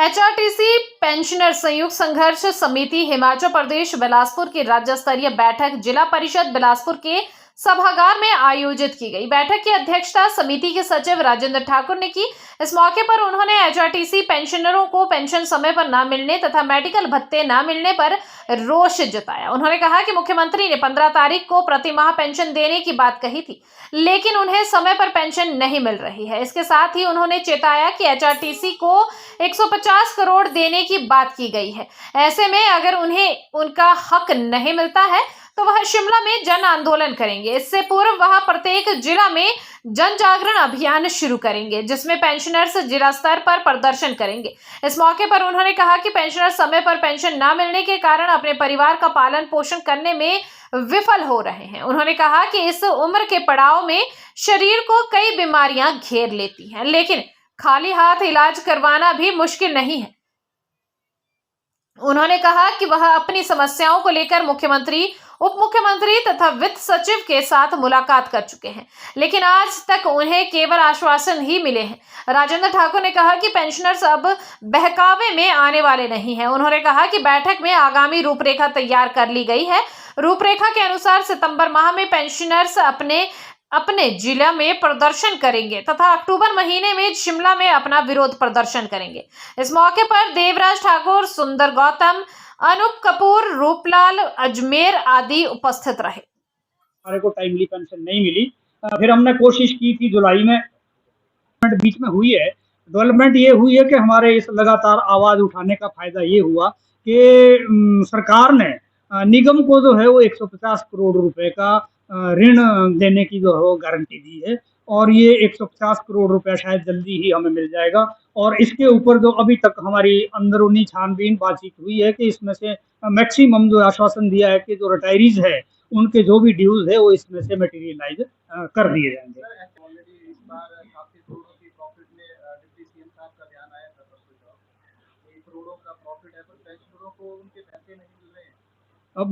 HRTC pensioner संयुक्त संघर्ष समिति हिमाचल प्रदेश बिलासपुर की राज्य स्तरीय बैठक जिला परिषद बिलासपुर के सभागार में आयोजित की गई। बैठक की अध्यक्षता समिति के सचिव राजेंद्र ठाकुर ने की। इस मौके पर उन्होंने एचआरटीसी पेंशनरों को पेंशन समय पर न मिलने तथा मेडिकल भत्ते न मिलने पर रोष जताया। उन्होंने कहा कि मुख्यमंत्री ने 15 तारीख को प्रति माह पेंशन देने की बात कही थी, लेकिन उन्हें समय पर पेंशन नहीं मिल रही है। इसके साथ ही उन्होंने चेताया कि एचआरटीसी को 150 करोड़ देने की बात की गई है। ऐसे में अगर उन्हें उनका हक नहीं मिलता है तो वह शिमला में जन आंदोलन करेंगे। इससे पूर्व वह प्रत्येक जिला में जन जागरण अभियान शुरू करेंगे, जिसमें पेंशनर्स जिला स्तर पर प्रदर्शन करेंगे। इस मौके पर उन्होंने कहा कि पेंशनर समय पर पेंशन न मिलने के कारण अपने परिवार का पालन पोषण करने में विफल हो रहे हैं। उन्होंने कहा कि इस उम्र के पड़ाव में शरीर को कई बीमारियां घेर लेती हैं, लेकिन खाली हाथ इलाज करवाना भी मुश्किल नहीं है। उन्होंने कहा कि वह अपनी समस्याओं को लेकर मुख्यमंत्री, उप मुख्यमंत्री तथा वित्त सचिव के साथ मुलाकात कर चुके हैं, लेकिन आज तक उन्हें केवल आश्वासन ही मिले हैं। राजेंद्र ठाकुर ने कहा कि पेंशनर्स अब बहकावे में आने वाले नहीं हैं। उन्होंने कहा कि बैठक में आगामी रूपरेखा तैयार कर ली गई है। रूपरेखा के अनुसार सितंबर माह में पेंशनर्स अपने जिला में प्रदर्शन करेंगे तथा अक्टूबर महीने में शिमला में अपना विरोध प्रदर्शन करेंगे। इस मौके पर देवराज ठाकुर, सुंदर गौतम, अनूप कपूर, रूपलाल अजमेर आदि उपस्थित रहे। हमारे को टाइमली पेंशन नहीं मिली। फिर हमने कोशिश की थी जुलाई में, बीच में हुई है डेवलपमेंट। ये हुई है कि हमारे इस लगातार आवाज उठाने का फायदा ये हुआ कि सरकार ने निगम को जो है वो 150 करोड़ रुपए का ऋण देने की जो है वो गारंटी दी है, और ये 150 करोड़ रुपया शायद जल्दी ही हमें मिल जाएगा। और इसके ऊपर जो अभी तक हमारी अंदरूनी छानबीन बातचीत हुई है कि इसमें से मैक्सिमम जो आश्वासन दिया है कि जो रिटायरीज है उनके जो भी ड्यूज है वो इसमें से मटेरियलाइज कर दिए जाएंगे। अब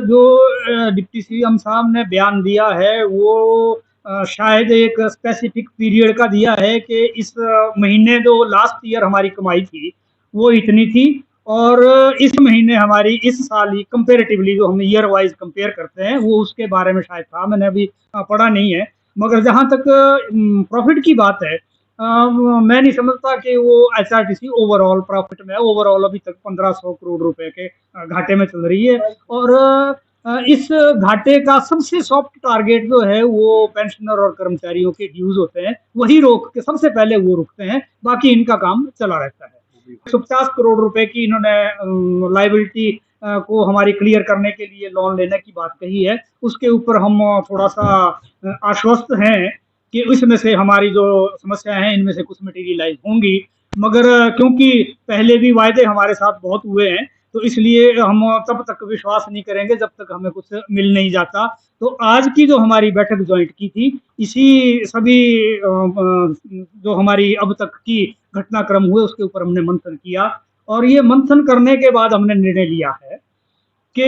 जो डिप्टी सीएम साहब ने बयान दिया है वो शायद एक स्पेसिफिक पीरियड का दिया है कि इस महीने जो लास्ट ईयर हमारी कमाई थी वो इतनी थी, और इस महीने हमारी इस साल ही कंपेरेटिवली जो हम ईयर वाइज कंपेयर करते हैं वो उसके बारे में शायद था, मैंने अभी पढ़ा नहीं है। मगर जहाँ तक प्रॉफिट की बात है, मैं नहीं समझता कि वो एचआरटीसी ओवरऑल प्रॉफिट में है। ओवरऑल अभी तक 1500 करोड़ रुपए के घाटे में चल रही है, और इस घाटे का सबसे सॉफ्ट टारगेट जो है वो पेंशनर और कर्मचारियों के ड्यूज होते हैं, वही रोक के सबसे पहले वो रुकते हैं, बाकी इनका काम चला रहता है। 150 करोड़ रुपए की इन्होंने लाइबिलिटी को हमारी क्लियर करने के लिए लोन लेने की बात कही है। उसके ऊपर हम थोड़ा सा आश्वस्त हैं कि इसमें से हमारी जो समस्याएं हैं इनमें से कुछ मटेरियलाइज होंगी, मगर क्योंकि पहले भी वायदे हमारे साथ बहुत हुए हैं तो इसलिए हम तब तक विश्वास नहीं करेंगे जब तक हमें कुछ मिल नहीं जाता। तो आज की जो हमारी बैठक ज्वाइंट की थी, इसी सभी जो हमारी अब तक की घटनाक्रम हुए उसके ऊपर हमने मंथन किया, और ये मंथन करने के बाद हमने निर्णय लिया है कि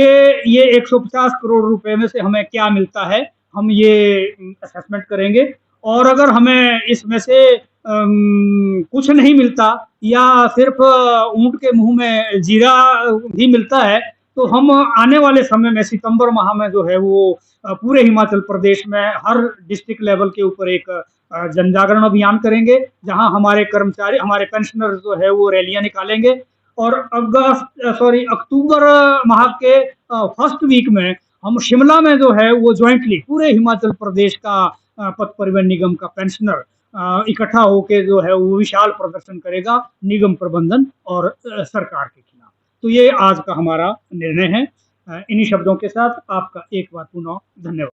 ये 150 करोड़ रुपए में से हमें क्या मिलता है, हम ये असेसमेंट करेंगे। और अगर हमें इसमें से कुछ नहीं मिलता या सिर्फ ऊंट के मुंह में जीरा भी मिलता है, तो हम आने वाले समय में सितंबर माह में जो है वो पूरे हिमाचल प्रदेश में हर डिस्ट्रिक्ट लेवल के ऊपर एक जन जागरण अभियान करेंगे, जहां हमारे कर्मचारी, हमारे पेंशनर जो है वो रैलियां निकालेंगे। और अक्टूबर माह के फर्स्ट वीक में हम शिमला में जो है वो ज्वाइंटली पूरे हिमाचल प्रदेश का पथ परिवहन निगम का पेंशनर इकट्ठा होके जो है वो विशाल प्रदर्शन करेगा निगम प्रबंधन और सरकार के खिलाफ। तो ये आज का हमारा निर्णय है। इन्हीं शब्दों के साथ आपका एक बार पुनः धन्यवाद।